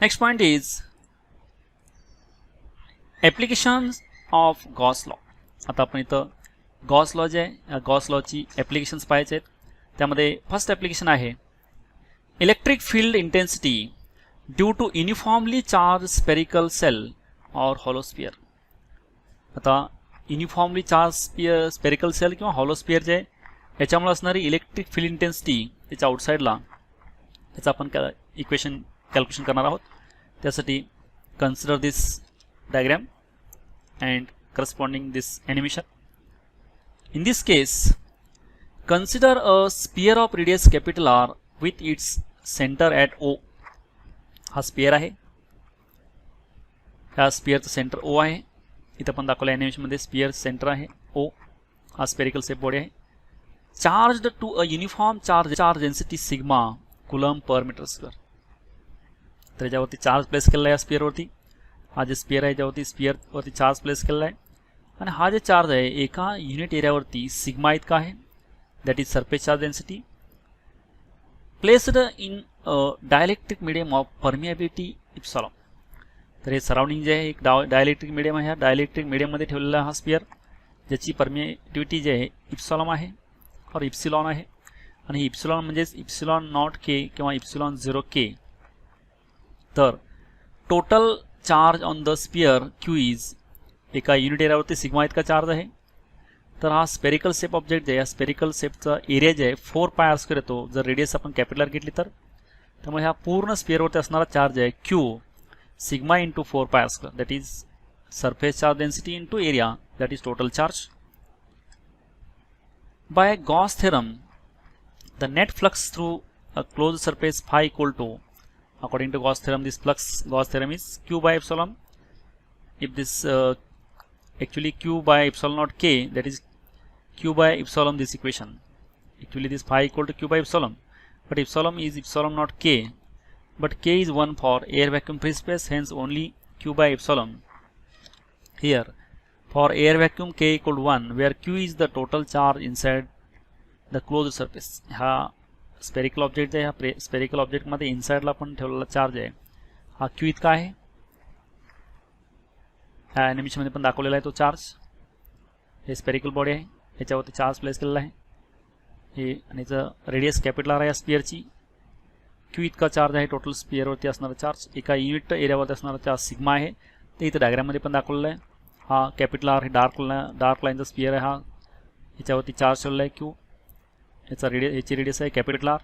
Next point is applications of Gauss law. आता आपण इथं गॉस लॉ जे आहे गॉस लॉची ॲप्लिकेशन्स पाहायचे आहेत. त्यामध्ये फर्स्ट ॲप्लिकेशन आहे electric field intensity due to uniformly charge spherical shell or hollow sphere. आता युनिफॉर्मली चार्ज स्पेरिकल सेल किंवा हॉलो स्पियर जे आहे याच्यामुळे असणारी इलेक्ट्रिक फील्ड इंटेन्सिटी त्याच्या आउटसाईडला त्याचं आपण इक्वेशन कॅल्क्युलेशन करणार आहोत. त्यासाठी consider this diagram and corresponding this animation. In this case, consider a sphere of radius capital R with its center at O. हा स्पियर आहे. ह्या स्पियरचं सेंटर O आहे. इथं पण दाखवलं ॲनिमेशनमध्ये स्पियर सेंटर आहे O. हा स्पेरिकल शेप बॉडी आहे. Charged to a uniform charge density sigma coulomb per metre square. तर याच्यावरती चार्ज प्लेस केलेला आहे या स्पियरवरती. हा जे स्पियर आहे त्यावरती स्पियरवरती चार्ज प्लेस केलेला आहे आणि हा जे चार्ज आहे एका युनिट एरियावरती सिग्मा इतका आहे. That is surface charge density placed in dielectric medium of permeability epsilon. तर हे सराउंडिंग जे आहे एक डायलेक्ट्रिक मीडियम आहे. ह्या डायलेक्ट्रिक मीडियममध्ये ठेवलेला हा स्पियर ज्याची परमिएबिलिटी जे आहे इप्सॉलॉन आहे और इप्सिलॉन आहे. आणि ही इप्सिलॉन म्हणजेच इप्सिलॉन नॉट के किंवा इप्सिलॉन 0 के. तर total charge on the sphere q is एका युनिट एरियावरती सिग्मा इतका चार्ज आहे. तर हा स्पेरिकल शेप ऑब्जेक्ट जे आहे स्पेरिकल शेपचा एरिया जे आहे 4πr² येतो जर रेडियस आपण कॅपिटल घेतली तर. त्यामुळे ह्या पूर्ण स्पियरवरती असणारा चार्ज आहे q sigma into 4πr². That is surface charge density into area that is total charge. By Gauss theorem the net flux through a close surface phi equal to according to Gauss theorem this flux Gauss theorem is q by epsilon. If this actually q by epsilon naught k, that is q by epsilon this equation. Actually this phi equal to q by epsilon, but epsilon is epsilon naught k, but k is 1 for air vacuum free space, hence only q by epsilon. Here for air vacuum k equal to 1 where q is the total charge inside the closed surface. हा spherical object आहे. ह्या spherical ऑब्जेक्टमध्ये इनसाइडला पण ठेवलेला charge आहे हा Q इतका आहे. ह्या ॲनिमेशनमध्ये पण दाखवलेला आहे तो चार्ज. हे स्पेरिकल बॉडी आहे याच्यावरती चार्ज प्लेस केलेला आहे. हे आणि याचं रेडियस कॅपिटल आहे या स्पियरची. क्यू इतका चार्ज आहे टोटल स्पियरवरती असणारा चार्ज. एका युनिट एरियावरती असणारा चार्ज सिग्मा आहे. ते इथं डायग्राममध्ये पण दाखवलेलं आहे. हा कॅपिटल आर हे डार्क लाईनचा स्पियर आहे. हा याच्यावरती चार्ज ठेवलेला आहे क्यू. याचा याची रेडियस आहे capital R.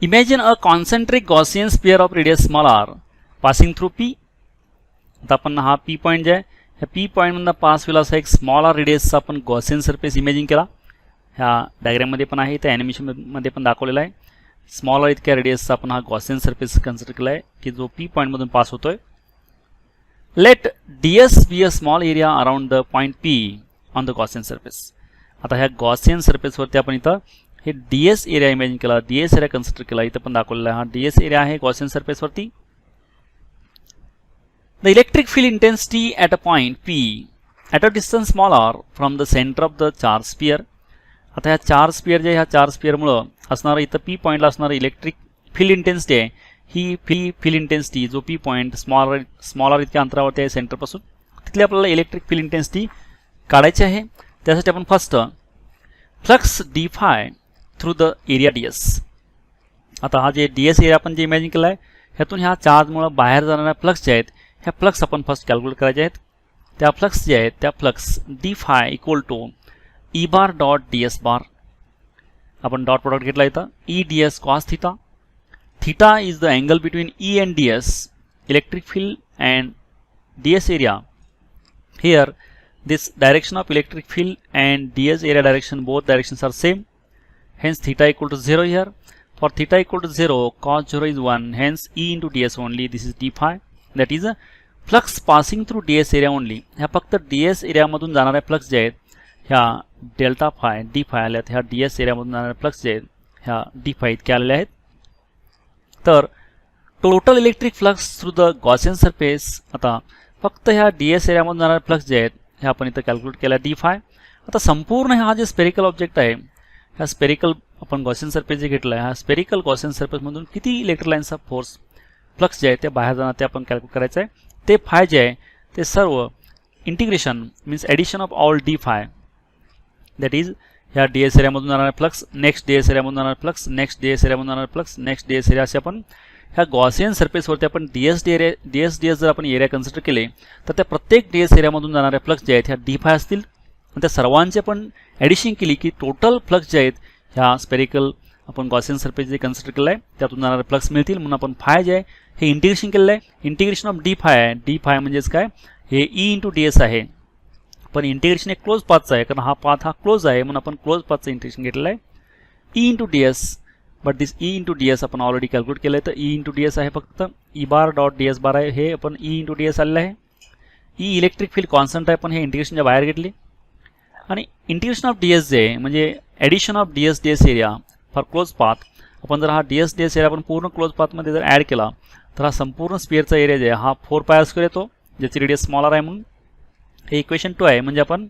Imagine a concentric Gaussian sphere of radius small r passing through P. आता आपण हा पी पॉईंट जे आहे ह्या पी पॉईंटमधून पास होईल असा एक स्मॉल आर रेडियसचा आपण गॉसियन सरफेस इमॅजिन केला. ह्या डायग्राममध्ये पण आहे त्या ॲनिमेशनमध्ये पण दाखवलेला आहे. स्मॉल आर इतक्या रेडियसचा आपण हा गॉसियन सरफेस कन्सिडर केला आहे की जो पी पॉईंटमधून पास होतोय. Let ds be a small area around the point P on the Gaussian surface. आता ह्या गॉसियन सरफेसवरती आपण इथं हे ds एरिया इमॅजिन केला. ds एरिया कन्सिडर केला. इथं पण दाखवलेला आहे हा ds एरिया आहे गॉसियन सरफेसवरती. The electric field intensity at a point P at a distance small R from the centre of the charge sphere. आता ह्या चार्ज स्पियर जे ह्या चार्ज स्पियरमुळं असणारं इथं पी पॉईंटला असणारं इलेक्ट्रिक फील्ड इंटेन्सिटी आहे ही फील्ड इंटेन्सिटी जो पी पॉईंट स्मॉल आर इतक्या अंतरावरती आहे सेंटरपासून तिथली आपल्याला इलेक्ट्रिक फील्ड इंटेन्सिटी काढायची आहे. त्यासाठी आपण first flux d five through the area ds. आता हा जे ds एरिया आपण जे इमॅजिन केला आहे ह्यातून ह्या चार्जमुळं बाहेर जाणाऱ्या फ्लक्स जे आहेत ह्या फ्लक्स आपण फर्स्ट कॅल्क्युलेट करायचे आहेत. त्या फ्लक्स जे आहेत त्या flux d phi equal to E bar dot ds bar. आपण डॉट प्रोडक्ट घेतला इथं E ds cos theta. Theta is the angle between E and ds electric field and ds area. Here this direction of electric field and ds area direction both directions are same, hence theta equal to 0 here. For theta equal to 0 cos 0 is 1, hence E into ds only. This is d phi, that is a flux passing through ds area only. ह्या फक्त ds area मधून जाणाऱ्या flux जे आहेत ह्या delta five D five आल्या आहेत. ह्या ds area मधून जाणाऱ्या फ्लक्स जे आहेत ह्या डी फाय इतके आलेले आहेत. तर total electric flux through the Gaussian surface. आता फक्त ह्या ds एरियामधून जाणारे फ्लक्स जे आहेत हे आपण इथं कॅल्क्युलेट केला d फाय. आता संपूर्ण हा जे स्पेरिकल ऑब्जेक्ट आहे, ह्या स्पेरिकल आपण गॉसियन सरफेस जे घेतला आहे, ह्या स्पेरिकल गॉसियन सरफेसमधून किती इलेक्ट्रिक लाईन्सचा फोर्स फ्लक्स जे आहे ते बाहेर जाणार ते आपण कॅल्क्युलेट करायचं आहे. ते फाय जे आहे ते सर्व integration means addition of all d five, that is ह्या ds एरियामधून जाणारा फ्लक्स, नेक्स्ट ds एरियामधून जाणारा फ्लक्स, नेक्स्ट ds एरियामधून जाणारा फ्लक्स, नेक्स्ट ds एरिया, असे आपण ह्या गॉसियन सरफेसवरती आपण ds जर आपण एरिया कन्सिडर केले तर त्या प्रत्येक ds एरियामधून जाणाऱ्या फ्लक्स जे आहेत ह्या d फाय असतील. आणि त्या सर्वांची आपण ॲडिशन केली की टोटल फ्लक्स जे आहेत ह्या स्पेरिकल आपण गॉसियन सरफेस जे कन्सिडर केलं आहे त्यातून जाणारे फ्लक्स मिळतील. म्हणून आपण फाय जे आहे हे इंटिग्रेशन केलेलं आहे. इंटिग्रेशन ऑफ d फाय आहे. d फाय म्हणजेच काय, हे e इंटू ds आहे. पण इंटिग्रेशन एक क्लोज पाथचं आहे कारण हा पाथ हा क्लोज आहे म्हणून आपण क्लोज पाथचं इंटिग्रेशन घेतलेलं आहे. e into ds, but this e into ds आपण ऑलरेडी कॅल्क्युलेट केलं आहे. तर e इंटू ds आहे फक्त e बार डॉट ds बार आहे, हे आपण e इंटू ds आलेलं आहे. e इलेक्ट्रिक फील्ड कॉन्स्टंट आहे पण हे इंटिग्रेशनच्या बाहेर घेतली. आणि इंटिग्रेशन ऑफ ds जे आहे म्हणजे addition of ds area for close path. आपण जर हा ds एरिया आपण पूर्ण क्लोज पाथमध्ये जर ॲड केला तर हा संपूर्ण स्पिअरचा एरिया जे आहे हा 4πr² येतो, ज्याची रेडियस स्मॉलर आहे म्हणून. हे इक्वेशन 2 आहे. म्हणजे आपण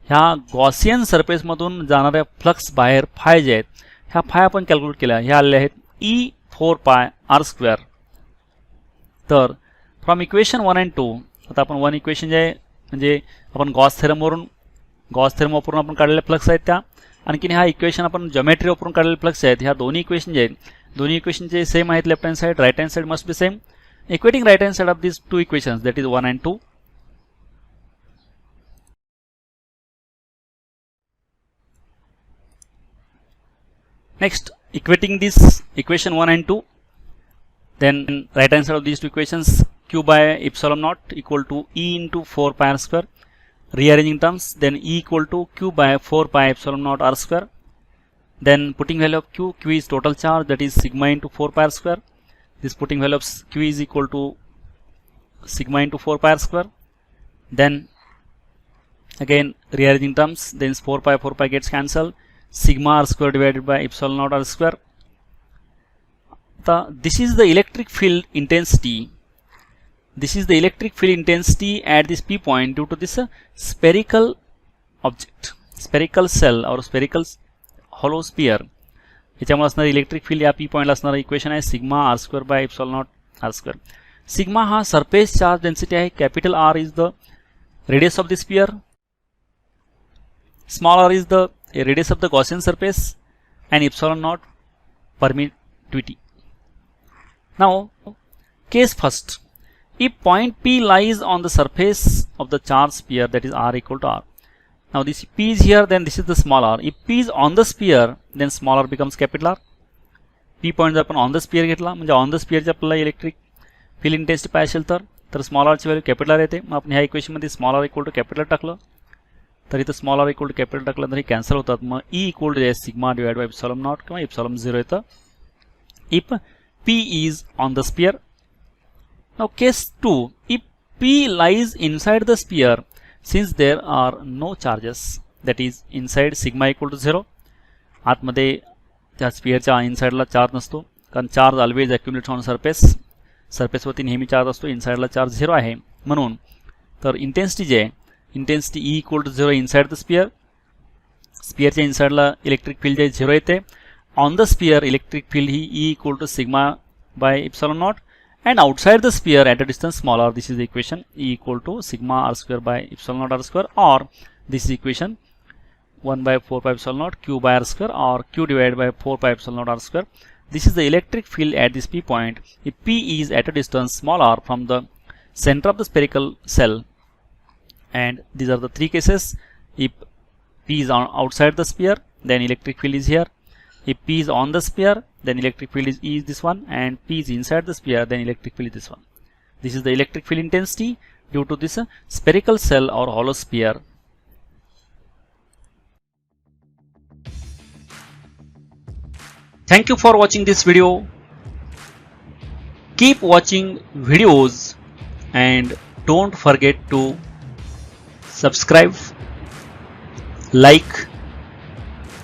ह्या गॉसियन सरफेसमधून जाणाऱ्या फ्लक्स बाहेर फाय जे आहेत ह्या फाय आपण कॅल्क्युलेट केल्या, ह्या आलेल्या आहेत e4πr². तर फ्रॉम इक्वेशन 1 and 2 आता आपण 1 इक्वेशन जे आहे म्हणजे आपण गॉस थेरम वापरून आपण काढलेले फ्लक्स आहेत त्या, आणखीन हा इक्वेशन आपण जॉमेट्री वापरून काढलेले फ्लक्स आहेत. ह्या दोन्ही इक्वेशन जे आहेत दोन्ही इक्वेशनचे सेम आहेत. Left hand side, right hand side must be same. Equating right hand side of this two equations that is 1 and 2. Next, equating this equation 1 and 2, then right hand side of these two equations q by epsilon naught equal to e into 4πr². Rearranging terms, then e equal to q by 4π epsilon naught r². Then putting value of q is total charge, that is sigma into 4πr². This putting value of q is equal to sigma into 4πr². Then again rearranging terms, then 4π gets cancelled. Sigma r² divided by epsilon naught r². This is the electric field intensity. This is the electric field intensity at this p point due to this spherical object, spherical cell or spherical hollow sphere. याच्यामुळे असणारी electric field या p पॉइंटला असणारा equation आहे sigma r² by epsilon naught r². Sigma हा surface charge density आहे. Capital R is the radius of the sphere, small r is the radius of the Gaussian surface, and epsilon naught permittivity. Now, case first, if point P lies on the surface of the charged sphere, that is r equal to r. Now this P is here, then this is the small r. If P is on the sphere, then small r becomes capital R. P point आपण on the sphere घेतला म्हणजे on the sphere चे आपल्याला electric field intensity पाहिजे असेल तर small r ची value capital r येते. मग आपण ह्या इक्वेशन मध्ये small r equal to capital टाकलं तर इथं small r equal to capital टाकल्यानंतर हे कॅन्सल होतात. मग e equal to sigma divide by epsilon naught किंवा एप्सिलॉन 0 येतं if p is on the sphere. Now case 2, if p lies inside the sphere since there are no charges, that is inside sigma equal to 0. आतमध्ये त्या स्पियरच्या इनसाइडला charge नसतो कारण charge always ॲक्युमुलेट्स on सरफेसवरती नेहमी charge असतो. इनसाइडला charge 0 आहे म्हणून तर intensity जे आहे intensity E equal to 0 inside the sphere. स्पियरच्या इनसाइडला इलेक्ट्रिक फील्ड जे 0 येते. On the sphere electric field ही E equal to sigma by epsilon naught, and outside the sphere at a distance small r, this is the equation E equal to sigma r² by epsilon naught r², or this is equation 1 by 4 pi epsilon naught q by r² or q divided by 4 pi epsilon naught r². This is the electric field at this p point if p is at a distance small r from the center of the spherical cell. And these are the three cases. If p is outside the sphere, then electric field is here. If p is on the sphere, then electric field is E is this one, and p is inside the sphere, then electric field is this one. This is the electric field intensity due to this spherical cell or hollow sphere. Thank you for watching this video. Keep watching videos and don't forget to subscribe, like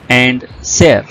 and share.